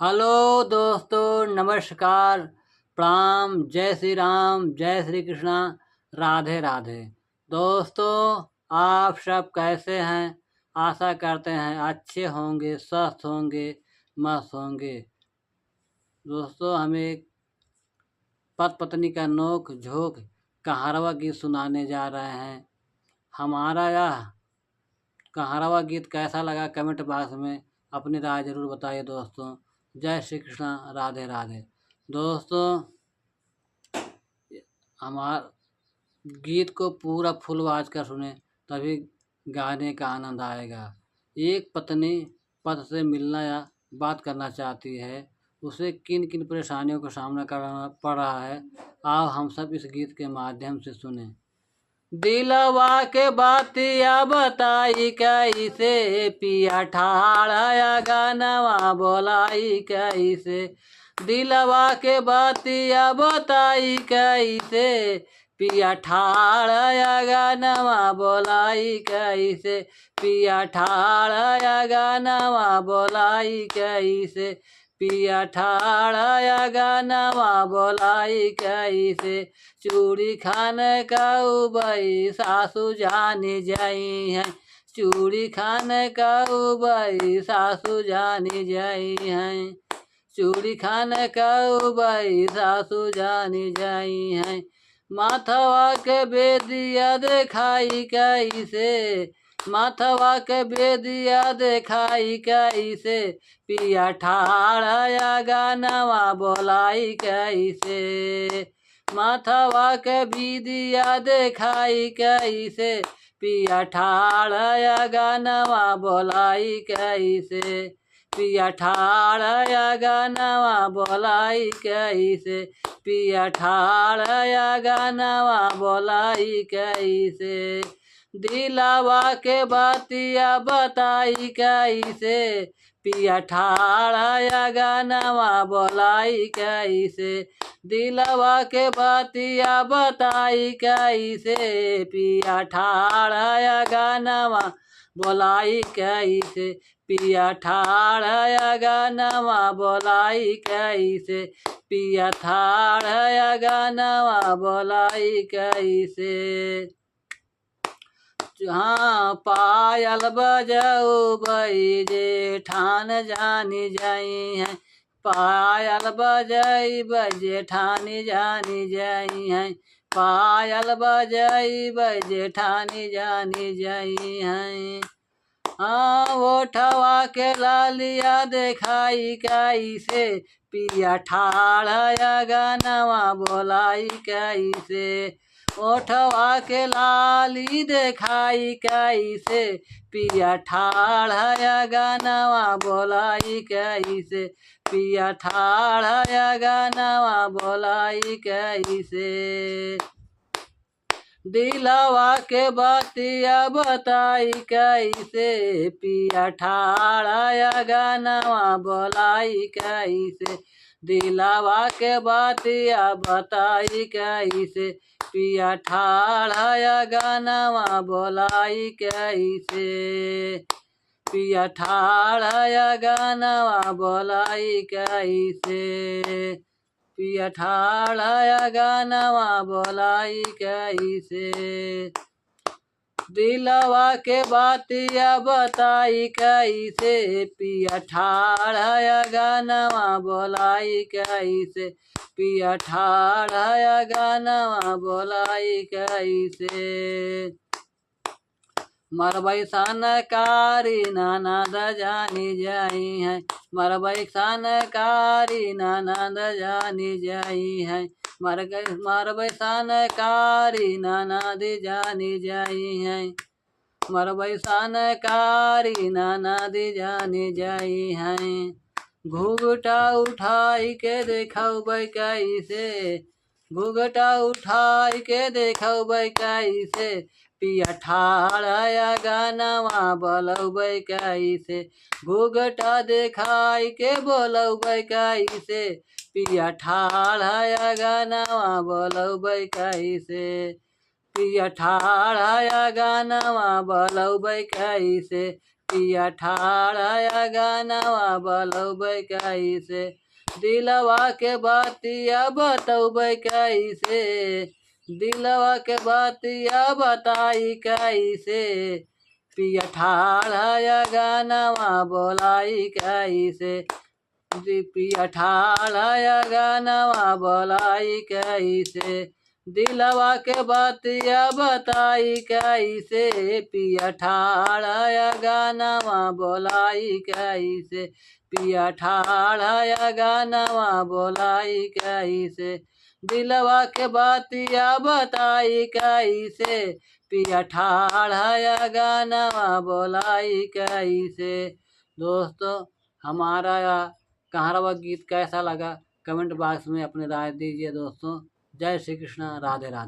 Hello दोस्तों, नमस्कार, प्रणाम, जय श्री राम, जय श्री कृष्णा, राधे राधे। दोस्तों, आप सब कैसे हैं? आशा करते हैं अच्छे होंगे, स्वस्थ होंगे, मस्त होंगे। दोस्तों, हम एक पति पत्नी का नोक झोंक कहारवा गीत सुनाने जा रहे हैं। हमारा यह कहारवा गीत कैसा लगा कमेंट बॉक्स में अपनी राय जरूर बताइए दोस्तों। जय श्री कृष्णा, राधे राधे। दोस्तों, हमार गीत को पूरा फुल आवाज कर सुने, तभी गाने का आनंद आएगा। एक पत्नी पति से मिलना या बात करना चाहती है, उसे किन किन परेशानियों का सामना करना पड़ रहा है, आओ हम सब इस गीत के माध्यम से सुने। दिलवा के बातिया बताई कैसे, पिया ठाड़ा गानवा बोलाई कैसे। दिलवा के बातिया बताई कैसे, पिया ठाड़ा गानवा बोलाई कैसे। पिया ठाड़ा गानवा बोलाई कैसे। पिया ठाड़ा गानवा बोलाई कैसे। चूड़ी खाने का उबई सासू जानी जाई हैं। चूड़ी खाने का उबई सासू जानी जाई हैं। चूड़ी खाने का उबई सासू जानी जाई हैं। माथवा के बेदिया देखाई कैसे। माथवा के बेदिया देखाई कैसे। पिया ठाड़ा गानवा बोलाई कैसे। माथवा के बीदिया देखाई कैसे। पिया ठाड़ा गानवा बोलाई कैसे। पिया ठाड़ा गानवा बोलाई कैसे। पिया ठाड़ा गानवा बोलाई कैसे। दिलावा के बातिया बताई कैसे। पिया ठाड़ा गानवा बोलाई कैसे। दिलवा के बातिया बताई कैसे। पिया ठाड़ा गानवा बोलाई कैसे। पिया ठाड़ा गानवा बोलाई कैसे। पिया ठाड़ा गानवा बोलाई कैसे। हाँ, पायल बजाऊ बई जेठान जानी जाई हैं। पायल बजाई जेठानी जानी जाई हैं। पायल बजाई जेठानी जानी जाई हैं। हाँ, ओठवा के लालिया देखाई कैसे। पिया ठाड़ा गानवा बोलाई कैसे। ओठवा के लाली देखाई कैसे। पिया ठाड़ा गानवा बोलाई कैसे। पिया ठाड़ा गानवा बोलाई कैसे। दिलवा के बातिया बताई कैसे। पिया ठाड़ा गानवा बोलाई कैसे। दिलवा के बातिया बताई कैसे। पिया ठाड़ा गानवा बोलाई कैसे। पिया ठाड़ा गानवा बोलाई कैसे। पिया ठाड़ा गानवा बोलाई कैसे। दिलवा के बातिया बताई कैसे। पिया ठाड़ा गानवा बोलाई कैसे। पिया ठाड़ा गानवा बोलाई कैसे। मरबई सनकारी ननद जानी जाई हैं। मरबई सनकारी ननद जानी जाई हैं। मरबई सनकारी ननद जानी जाई हैं। मरबई सनकारी ननद जानी जाई हैं। घूंघटा उठाई के देखबै कैसे। घूंघटा उठाई के देखबै कैसे। पिया ठाड़ा गानवा बोलबै कैसे। घूंघटा देखाई के बोलबै कैसे। पिया ठाड़ा गानवा बोलबै कैसे। पिया ठाड़ा गानवा बोलबै कैसे। पिया ठाड़ा गानवा बोलबै कैसे, दिलवा के बातिया बतौबै कैसे, दिलवा के बातिया बताई कैसे, पिया ठाड़ा गानवा बोलाई कैसे, पिया ठाड़ा गानवा बोलाई कैसे, दिलवा के बातिया बताई कैसे, पिया ठाड़ा गानवा बोलाई कैसे, पिया ठाड़ा गानवा बोलाई कैसे, दिलवा के बातिया बताई कैसे, पिया ठाड़ा गानवा बोलाई कैसे। दोस्तों, हमारा कहारवा गीत कैसा लगा कमेंट बॉक्स में अपनी राय दीजिए दोस्तों। जय श्री कृष्ण, राधे राधे।